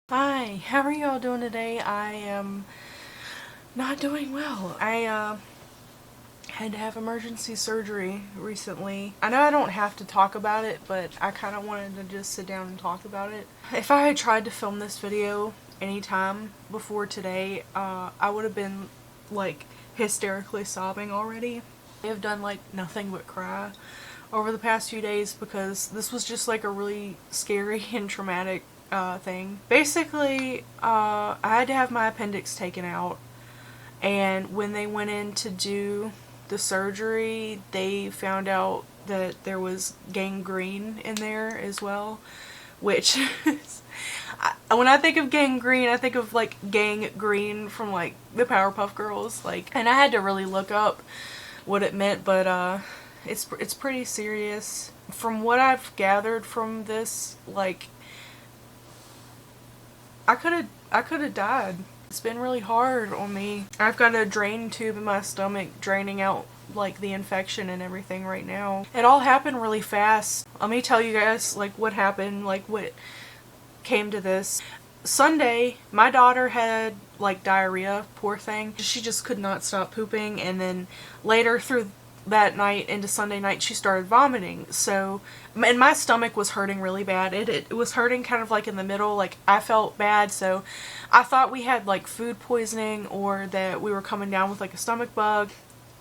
Hi, how are you all doing today? I am not doing well. I had to have emergency surgery recently. I know I don't have to talk about it, but I kind of wanted to just sit down and talk about it. If I had tried to film this video anytime before today, I would have been like hysterically sobbing already. I have done like nothing but cry over the past few days because this was just like a really scary and traumatic thing. Basically, I had to have my appendix taken out, and when they went in to do the surgery, they found out that there was gangrene in there as well, which when I think of gangrene, I think of like Gang Green from like the Powerpuff Girls, like, and I had to really look up what it meant, but it's pretty serious. From what I've gathered from this, like, I could have died. It's been really hard on me. I've got a drain tube in my stomach draining out like the infection and everything right now. It all happened really fast. Let me tell you guys like what happened, like what came to this. Sunday, my daughter had like diarrhea, poor thing. She just could not stop pooping, and then later through that night into Sunday night she started vomiting. So, and my stomach was hurting really bad. It was hurting kind of like in the middle, like I felt bad, so I thought we had like food poisoning or that we were coming down with like a stomach bug.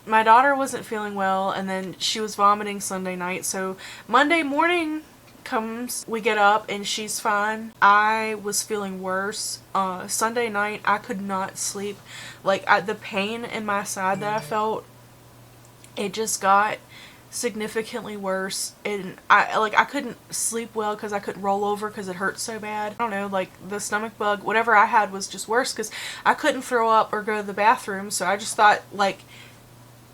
My daughter wasn't feeling well, and then she was vomiting Sunday night, so Monday morning comes, we get up and she's fine. I was feeling worse. Sunday night I could not sleep. Like the pain in my side that I felt, it just got significantly worse, and I couldn't sleep well because I couldn't roll over because it hurt so bad. I don't know, like the stomach bug, whatever I had was just worse because I couldn't throw up or go to the bathroom, so I just thought like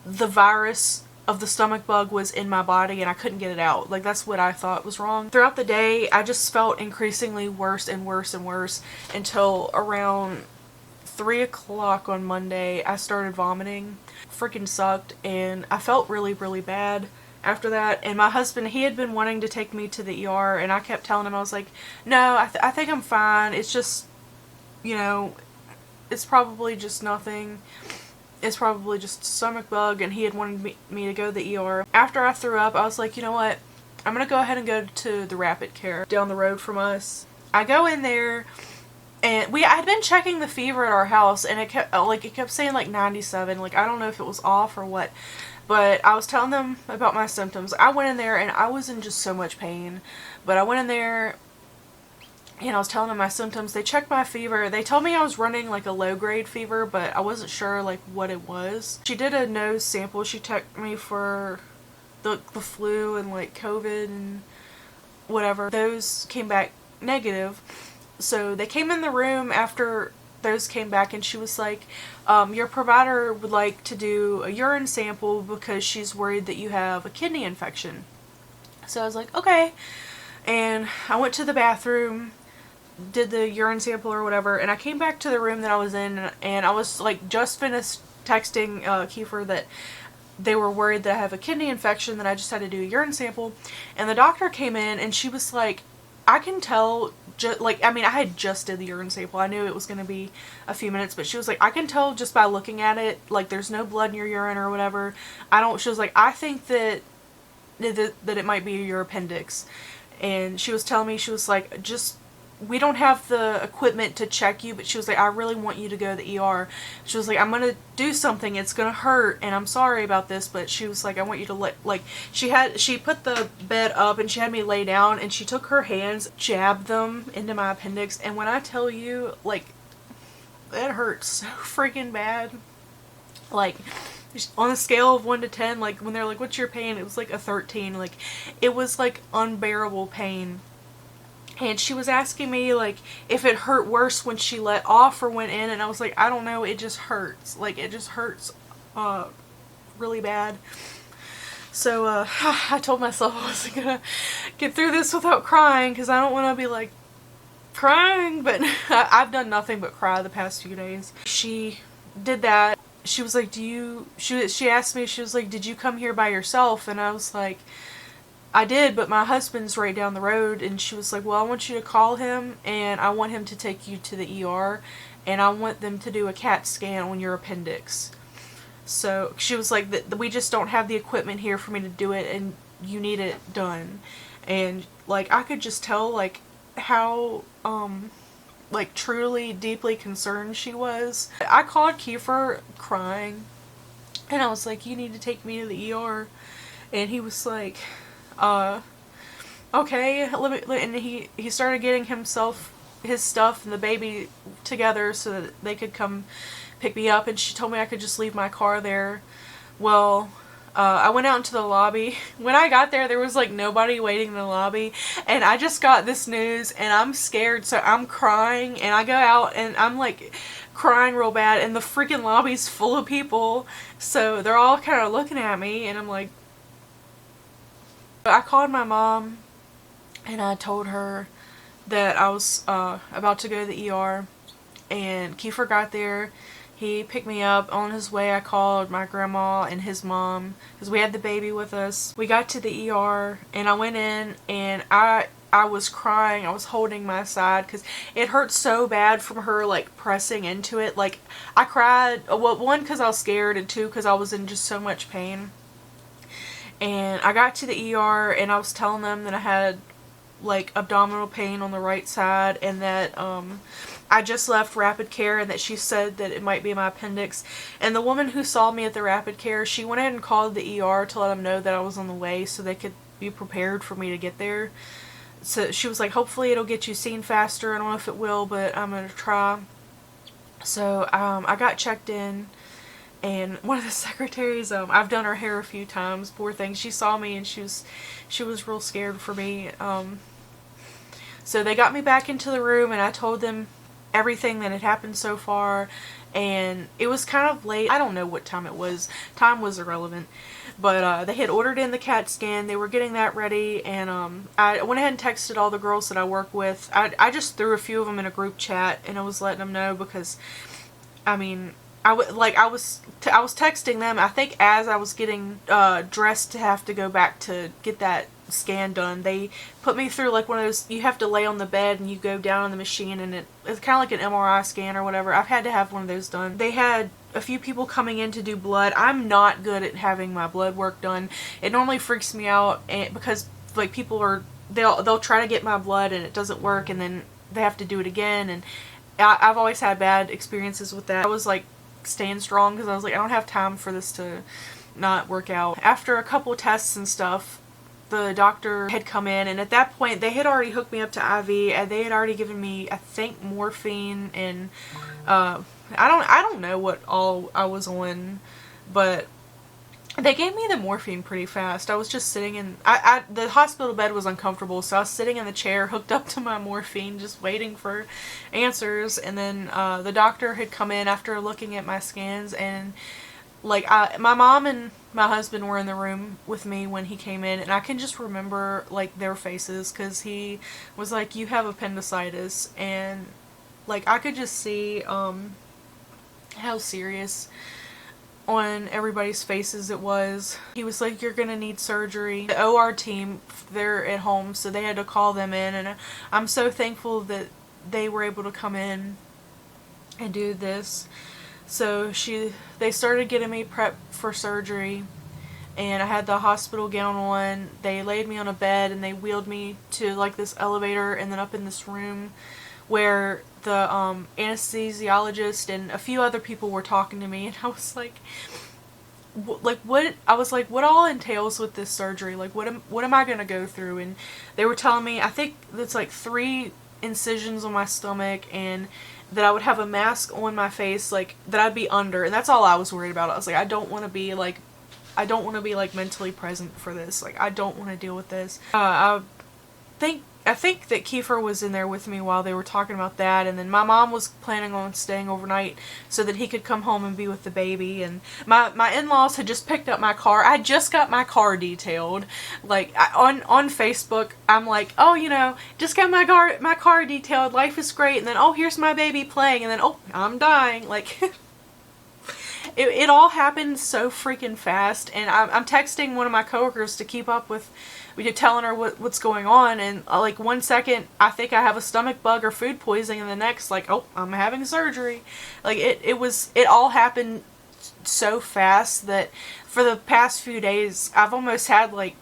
the virus of the stomach bug was in my body and I couldn't get it out. Like that's what I thought was wrong. Throughout the day I just felt increasingly worse and worse and worse until around 3 o'clock on Monday I started vomiting. Freaking sucked, and I felt really bad after that. And my husband, he had been wanting to take me to the ER, and I kept telling him, I was like, no, I think I'm fine. It's just, you know, it's probably just nothing. It's probably just a stomach bug. And he had wanted me to go to the ER. After I threw up, I was like, you know what? I'm gonna go ahead and go to the rapid care down the road from us. I go in there, and I had been checking the fever at our house, and it kept saying like 97. Like I don't know if it was off or what, but I was telling them about my symptoms. I went in there and I was in just so much pain, but I went in there and I was telling them my symptoms. They checked my fever. They told me I was running like a low grade fever, but I wasn't sure like what it was. She did a nose sample. She checked me for the flu and like COVID and whatever. Those came back negative. So they came in the room after those came back, and she was like, your provider would like to do a urine sample because she's worried that you have a kidney infection. So I was like, okay. And I went to the bathroom, did the urine sample or whatever, and I came back to the room that I was in, and I was like just finished texting Kiefer that they were worried that I have a kidney infection, that I just had to do a urine sample. And the doctor came in and she was like, I can tell, I mean, I had just did the urine sample. I knew it was going to be a few minutes, but she was like, I can tell just by looking at it, like there's no blood in your urine or whatever. She was like, I think that it might be your appendix. And she was telling me, she was like, we don't have the equipment to check you, but she was like, I really want you to go to the ER. She was like, I'm going to do something. It's going to hurt, and I'm sorry about this, but she was like, I want you to she put the bed up and she had me lay down, and she took her hands, jabbed them into my appendix, and when I tell you, like, it hurt so freaking bad. Like, on a scale of 1 to 10, like, when they're like, what's your pain? It was like a 13. Like, it was like unbearable pain. And she was asking me, like, if it hurt worse when she let off or went in. And I was like, I don't know. It just hurts. Like, it just hurts really bad. So, I told myself I wasn't going to get through this without crying, because I don't want to be, like, crying. But I've done nothing but cry the past few days. She did that. She was like, she asked me, she was like, did you come here by yourself? And I was like, I did, but my husband's right down the road, and she was like, well, I want you to call him, and I want him to take you to the ER, and I want them to do a CAT scan on your appendix. So she was like, we just don't have the equipment here for me to do it, and you need it done. And like, I could just tell like how like truly deeply concerned she was. I called Kiefer crying, and I was like, you need to take me to the ER. And he was like, okay, let me, and he started getting his stuff and the baby together so that they could come pick me up, and she told me I could just leave my car there. Well, I went out into the lobby. When I got there, there was like nobody waiting in the lobby, and I just got this news, and I'm scared, so I'm crying, and I go out, and I'm like crying real bad, and the freaking lobby's full of people, so they're all kind of looking at me, and I'm like, I called my mom, and I told her that I was about to go to the ER, and Kiefer got there. He picked me up. On his way, I called my grandma and his mom, because we had the baby with us. We got to the ER, and I went in, and I was crying. I was holding my side, because it hurt so bad from her, like, pressing into it. Like, I cried, well, one, because I was scared, and two, because I was in just so much pain. And I got to the ER, and I was telling them that I had, like, abdominal pain on the right side, and that, I just left rapid care, and that she said that it might be my appendix. And the woman who saw me at the rapid care, she went ahead and called the ER to let them know that I was on the way so they could be prepared for me to get there. So she was like, hopefully it'll get you seen faster. I don't know if it will, but I'm going to try. So I got checked in, and one of the secretaries, I've done her hair a few times, poor thing, she saw me, and she was real scared for me. So they got me back into the room, and I told them everything that had happened so far, and it was kind of late. I don't know what time it was. Time was irrelevant. But they had ordered in the CAT scan. They were getting that ready, and I went ahead and texted all the girls that I work with. I just threw a few of them in a group chat, and I was letting them know, because, I mean, I was texting them, I think, as I was getting dressed to have to go back to get that scan done. They put me through like one of those, you have to lay on the bed and you go down on the machine, and it's kind of like an MRI scan or whatever. I've had to have one of those done. They had a few people coming in to do blood. I'm not good at having my blood work done. It normally freaks me out, because like people are, they'll try to get my blood and it doesn't work, and then they have to do it again, and I've always had bad experiences with that. I was like staying strong, because I was like, I don't have time for this to not work out. After a couple tests and stuff, the doctor had come in, and at that point they had already hooked me up to IV, and they had already given me, I think, morphine, and I don't know what all I was on, but they gave me the morphine pretty fast. I was just sitting in, the hospital bed was uncomfortable, so I was sitting in the chair hooked up to my morphine, just waiting for answers. And then the doctor had come in after looking at my scans, and like my mom and my husband were in the room with me when he came in, and I can just remember like their faces, because he was like, you have appendicitis, and like I could just see how serious on everybody's faces it was. He was like, you're gonna need surgery. The OR team, they're at home, so they had to call them in, and I'm so thankful that they were able to come in and do this. So they started getting me prepped for surgery, and I had the hospital gown on. They laid me on a bed, and they wheeled me to like this elevator, and then up in this room where the anesthesiologist and a few other people were talking to me, and I was like, what all entails with this surgery? Like, what am I gonna go through? And they were telling me, I think it's like 3 incisions on my stomach, and that I would have a mask on my face, like that I'd be under, and that's all I was worried about. I was like, I don't want to be like mentally present for this. Like, I don't want to deal with this. I think that Kiefer was in there with me while they were talking about that, and then my mom was planning on staying overnight so that he could come home and be with the baby, and my in-laws had just picked up my car. I just got my car detailed. Like, on Facebook, I'm like, oh, you know, just got my car detailed, life is great, and then, oh, here's my baby playing, and then, oh, I'm dying. Like, it all happened so freaking fast, and I'm texting one of my coworkers to keep up with, telling her what's going on, and like 1 second I think I have a stomach bug or food poisoning, and the next, like, oh, I'm having surgery. Like it all happened so fast that for the past few days I've almost had like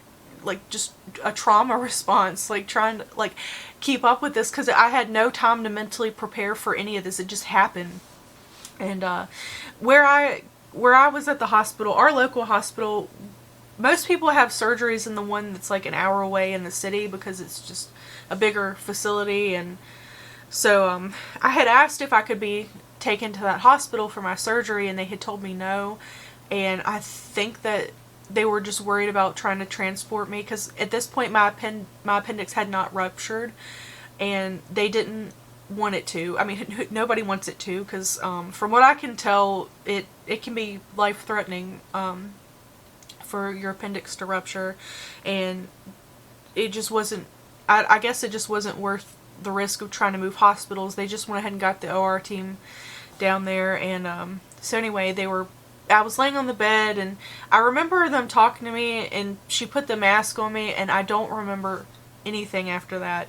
just a trauma response, like trying to like keep up with this, because I had no time to mentally prepare for any of this. It just happened. And where I was at the hospital, our local hospital, most people have surgeries in the one that's like an hour away in the city, because it's just a bigger facility. And so I had asked if I could be taken to that hospital for my surgery, and they had told me no. And I think that they were just worried about trying to transport me, because at this point my appendix had not ruptured, and they didn't want it to. I mean, nobody wants it to, because from what I can tell, it can be life-threatening for your appendix to rupture, and it just wasn't, I guess it just wasn't worth the risk of trying to move hospitals. They just went ahead and got the OR team down there, and so anyway, I was laying on the bed, and I remember them talking to me, and she put the mask on me, and I don't remember anything after that.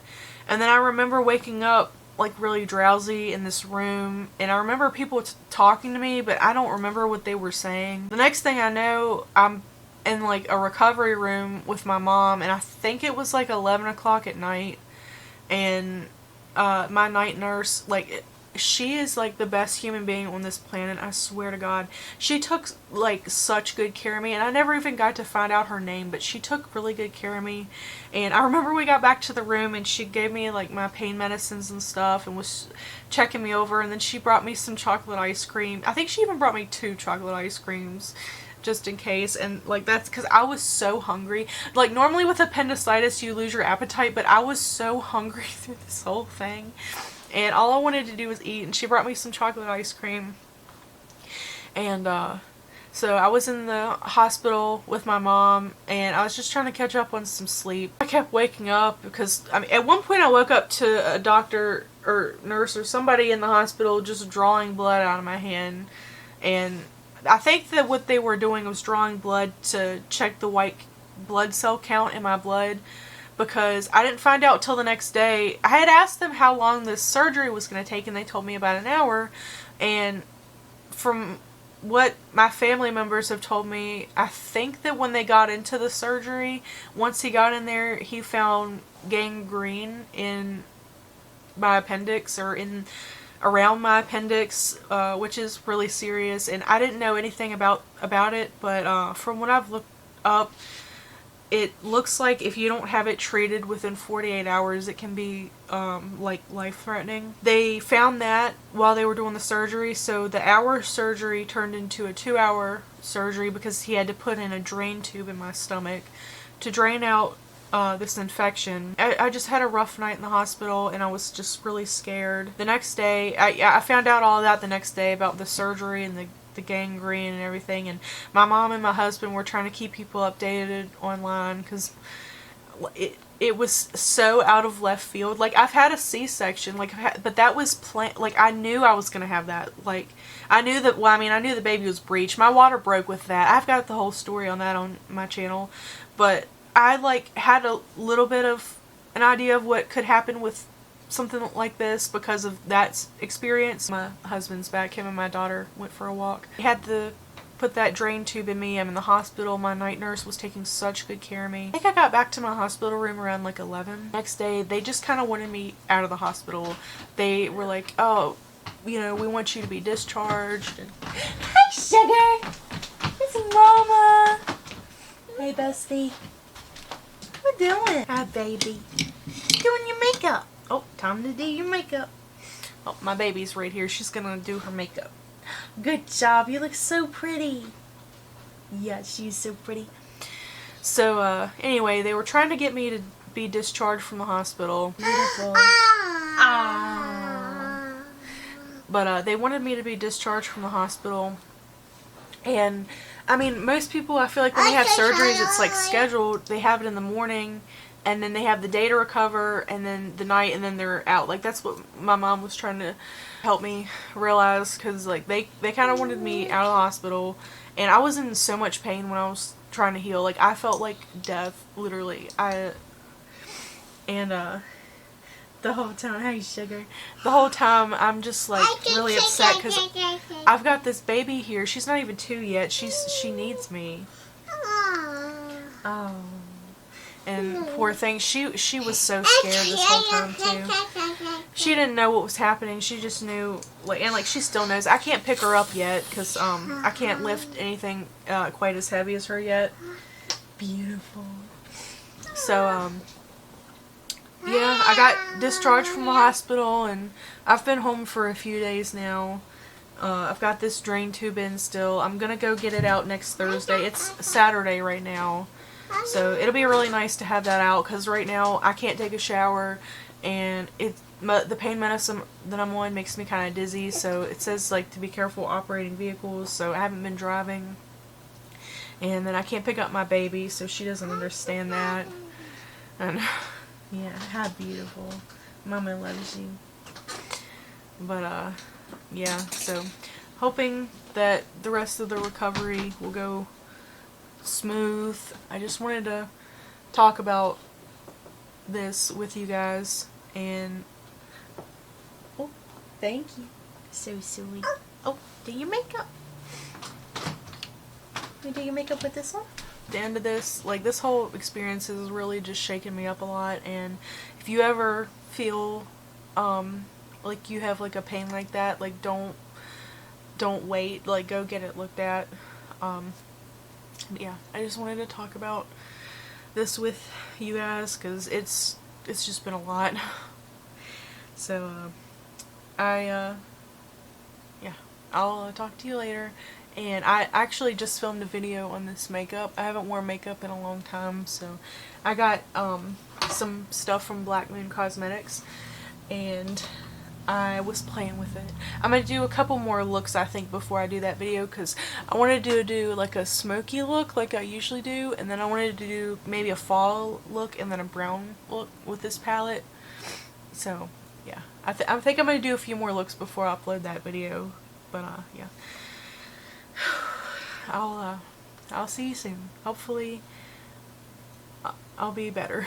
And then I remember waking up like really drowsy in this room, and I remember people talking to me, but I don't remember what they were saying. The next thing I know, I'm in like a recovery room with my mom, and I think it was like 11 o'clock at night, and my night nurse, like, she is like the best human being on this planet, I swear to God. She took like such good care of me, and I never even got to find out her name, but she took really good care of me. And I remember we got back to the room, and she gave me like my pain medicines and stuff, and was checking me over, and then she brought me some chocolate ice cream. I think she even brought me 2 chocolate ice creams just in case. And like, that's because I was so hungry. Like, normally with appendicitis you lose your appetite, but I was so hungry through this whole thing, and all I wanted to do was eat. And she brought me some chocolate ice cream. And so I was in the hospital with my mom, and I was just trying to catch up on some sleep. I kept waking up because, I mean, at one point I woke up to a doctor or nurse or somebody in the hospital just drawing blood out of my hand. And I think that what they were doing was drawing blood to check the white blood cell count in my blood, because I didn't find out till the next day. I had asked them how long this surgery was going to take, and they told me about an hour. And from what my family members have told me, I think that when they got into the surgery, once he got in there, he found gangrene in my appendix, or in around my appendix, which is really serious. And I didn't know anything about it, but from what I've looked up, it looks like if you don't have it treated within 48 hours, it can be like life-threatening. They found that while they were doing the surgery, so the hour surgery turned into a 2-hour surgery, because he had to put in a drain tube in my stomach to drain out this infection. I just had a rough night in the hospital, and I was just really scared. The next day, I found out all that the next day about the surgery and the gangrene and everything, and my mom and my husband were trying to keep people updated online, because it was so out of left field. Like, I've had a C-section, like, but that was planned. Like, I knew I was gonna have that. Like, I knew that, well, I mean, I knew the baby was breech. My water broke with that. I've got the whole story on that on my channel, but I like had a little bit of an idea of what could happen with something like this because of that experience. My husband's back. Him and my daughter went for a walk. He had to put that drain tube in me. I'm in the hospital. My night nurse was taking such good care of me. I think I got back to my hospital room around like 11. Next day, they just kind of wanted me out of the hospital. They were like, oh, you know, we want you to be discharged. And hi, sugar. It's Mama. Hey, bestie. What doing? Hi, baby. Doing your makeup. Oh, time to do your makeup. Oh, my baby's right here. She's gonna do her makeup. Good job. You look so pretty. Yeah, she's so pretty. So, anyway, they were trying to get me to be discharged from the hospital. Beautiful. But, they wanted me to be discharged from the hospital. And, I mean, most people, I feel like when they have surgeries, it's like scheduled. They have it in the morning, and then they have the day to recover, and then the night, and then they're out. Like, that's what my mom was trying to help me realize, because, like, they kind of wanted me out of the hospital, and I was in so much pain when I was trying to heal. Like, I felt like death, literally. The whole time, hey sugar, the whole time I'm just like really upset because I've got this baby here. She's not even 2 yet. She needs me. Oh, and poor thing, she was so scared this whole time too. She didn't know what was happening. She just knew, like, and like she still knows. I can't pick her up yet because I can't lift anything quite as heavy as her yet. Beautiful. So yeah, I got discharged from the hospital, and I've been home for a few days now. I've got this drain tube in still. I'm going to go get it out next Thursday. It's Saturday right now, so it'll be really nice to have that out, because right now I can't take a shower, and the pain medicine that I'm on makes me kind of dizzy, so it says, like, to be careful operating vehicles, so I haven't been driving. And then I can't pick up my baby, so she doesn't understand that. And yeah, how beautiful. Mama loves you. But, yeah, so hoping that the rest of the recovery will go smooth. I just wanted to talk about this with you guys, and oh, thank you. So sweet. Oh, do your makeup. You do your makeup with this one? The end of this, like, this whole experience has really just shaken me up a lot, and if you ever feel like you have like a pain like that, like, don't wait, like, go get it looked at. Yeah, I just wanted to talk about this with you guys because it's just been a lot. So yeah, I'll talk to you later. And I actually just filmed a video on this makeup. I haven't worn makeup in a long time, so I got some stuff from Black Moon Cosmetics, and I was playing with it. I'm going to do a couple more looks, I think, before I do that video, because I wanted to do like a smoky look like I usually do, and then I wanted to do maybe a fall look and then a brown look with this palette. So yeah, I think I'm going to do a few more looks before I upload that video, but yeah. I'll see you soon. Hopefully, I'll be better.